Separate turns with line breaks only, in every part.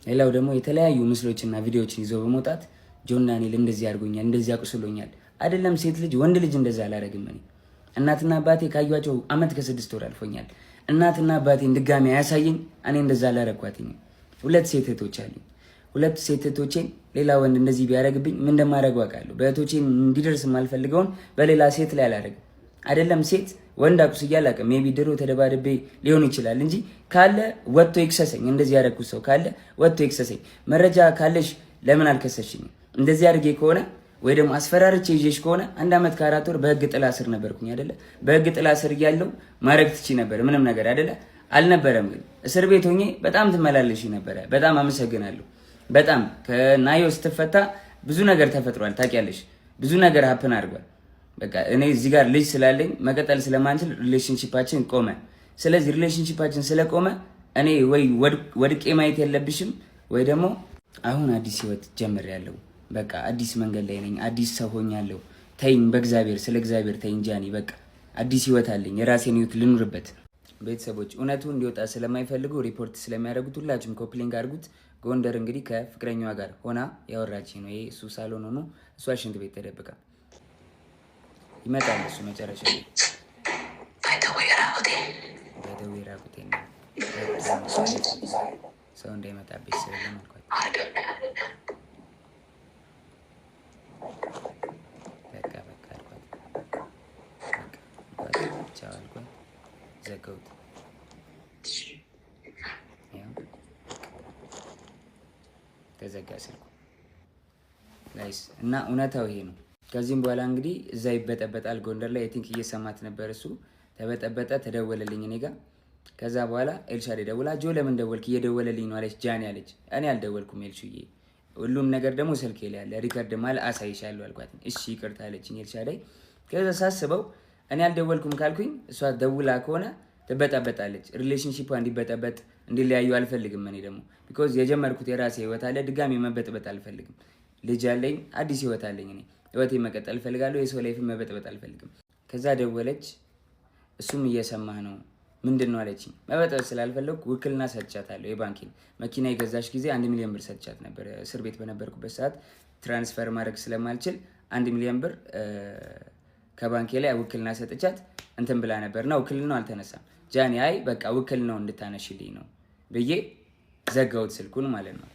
ሌላው ደግሞ የተለያዩ ምስሎችና ቪዲዮዎችን ይዘው በመውጣት ጆን ዳንኤል እንደዚህ አድርጎኛል፣ እንደዚህ አቁስሎኛል። አይደለም ሴት ልጅ ወንድ ልጅ እንደዛ አላረግም። እኔ እናትና አባቴ ካዩዋቸው አመት ከ6 ወር አልፎኛል። እናትና አባቴን ድጋሚ አያሳየኝ። እኔ እንደዛ አላረኳትኝ። 2 ሴት እህቶች አሉኝ። 2 ሴት እህቶቼን ሌላ ወንድ እንደዚህ ቢያረግብኝ ምን እንደማደርገው አውቃለሁ። በእህቶቼ እንዲደርስ የማልፈልገውን በሌላ ሴት ላይ አላረግም። አይደለም ሴት ወንድ አቁስዬ አላውቅም። ሜቢ ድሮ ተደባድቤ ሊሆን ይችላል እንጂ ካለ ወጥቶ ይክሰሰኝ። እንደዚህ ያደረኩት ሰው ካለ ወጥቶ ይክሰሰኝ። መረጃ ካለሽ ለምን አልከሰሽኝም? እንደዚህ አድርጌ ከሆነ ወይ ደግሞ አስፈራርቼ ይዤሽ ከሆነ 1 አመት ከ4 ወር በህግ ጥላ ስር ነበርኩኝ አይደለ? በህግ ጥላ ስር እያለሁ ማድረግ ትቺ ነበር ምንም ነገር አይደለ? አልነበረም። ግን እስር ቤት ሆኜ በጣም ትመላለሽ ነበረ። በጣም አመሰግናለሁ። በጣም ከናዮ ስትፈታ ብዙ ነገር ተፈጥሯል። ታውቂያለሽ፣ ብዙ ነገር ሀፕን አድርጓል። በቃ እኔ እዚህ ጋር ልጅ ስላለኝ መቀጠል ስለማንችል ሪሌሽንሺፓችን ቆመ። ስለዚህ ሪሌሽንሺፓችን ስለቆመ እኔ ወይ ወድቄ ማየት የለብሽም ወይ ደግሞ አሁን አዲስ ህይወት ጀምሬያለሁ። በቃ አዲስ መንገድ ላይ ነኝ። አዲስ ሰው ሆኛለሁ። ተይኝ፣ በእግዚአብሔር ስለ እግዚአብሔር ተይኝ ጃኒ። በቃ አዲስ ህይወት አለኝ። የራሴን ህይወት ልኑርበት። ቤተሰቦች እውነቱ እንዲወጣ ስለማይፈልጉ ሪፖርት ስለሚያደርጉት ሁላችሁም ኮፕሊንግ አድርጉት። ጎንደር እንግዲህ ከፍቅረኛዋ ጋር ሆና ያወራች ነው። ይሄ እሱ ሳሎን ሆኖ እሷ ሽንት ቤት ተደብቃ ይመጣል። እሱ መጨረሻ ላይ በደዌ ራቁቴ ነው ሰው እንዳይመጣብሽ ስለለም አልኳት። በቃ አልኳት። ቻው አልኳት። ዘጋሁት። ተዘጋ ስልኩ ጋይስ። እና እውነታው ይሄ ነው። ከዚህም በኋላ እንግዲህ እዛ ይበጠበጣል። ጎንደር ላይ ቲንክ እየሰማት ነበር እሱ። ተበጠበጠ፣ ተደወለልኝ እኔ ጋር። ከዛ በኋላ ኤልሻዴ ደውላ ጆ ለምን ደወልክ? እየደወለልኝ ነው አለች ጃኒ አለች። እኔ አልደወልኩም ኤልሹዬ፣ ሁሉም ነገር ደግሞ ስልኬ ላይ ያለ ሪከርድ ማለ አሳይሻለሁ አልኳት። እሺ ይቅርታ አለችኝ ኤልሻዴ። ከዛ ሳስበው እኔ አልደወልኩም ካልኩኝ እሷ ደውላ ከሆነ ትበጠበጣለች። ሪሌሽንሺፑ እንዲበጠበጥ እንዲለያዩ አልፈልግም። እኔ ደግሞ ቢኮዝ የጀመርኩት የራሴ ህይወት አለ፣ ድጋሚ መበጥበጥ አልፈልግም። ልጅ አለኝ፣ አዲስ ህይወት አለኝ። እኔ ህይወቴ መቀጠል እፈልጋለሁ። የሰው ላይፍን መበጥበጥ አልፈልግም። ከዛ ደወለች። እሱም እየሰማህ ነው ምንድን ነው አለችኝ። መበጥበጥ ስላልፈለግኩ ውክልና ሰጥቻታለሁ። የባንኪን መኪና የገዛሽ ጊዜ 1 ሚሊዮን ብር ሰጥቻት ነበር። እስር ቤት በነበርኩበት ሰዓት ትራንስፈር ማድረግ ስለማልችል 1 ሚሊዮን ብር ከባንኬ ላይ ውክልና ሰጥቻት እንትን ብላ ነበር። ነው ውክልናው አልተነሳም። ጃኒ አይ በቃ ውክልናው እንድታነሽልኝ ነው ብዬ ዘጋሁት ስልኩን ማለት ነው።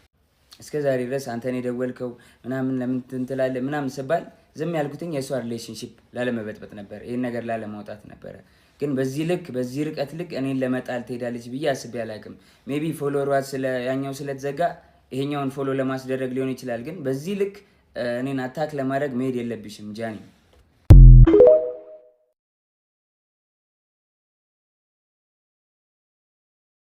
እስከ ዛሬ ድረስ አንተን የደወልከው ምናምን ለምን ትንትላለህ ምናምን ስባል ዝም ያልኩትኝ የሷ ሪሌሽንሺፕ ላለመበጥበጥ ነበር፣ ይሄን ነገር ላለማውጣት ነበረ። ግን በዚህ ልክ በዚህ ርቀት ልክ እኔን ለመጣል ትሄዳለች ብዬ አስቤ አላውቅም። ሜቢ ፎሎወሯ ያኛው ስለተዘጋ ይሄኛውን ፎሎ ለማስደረግ ሊሆን ይችላል። ግን በዚህ ልክ እኔን አታክ ለማድረግ መሄድ የለብሽም ጃኒ።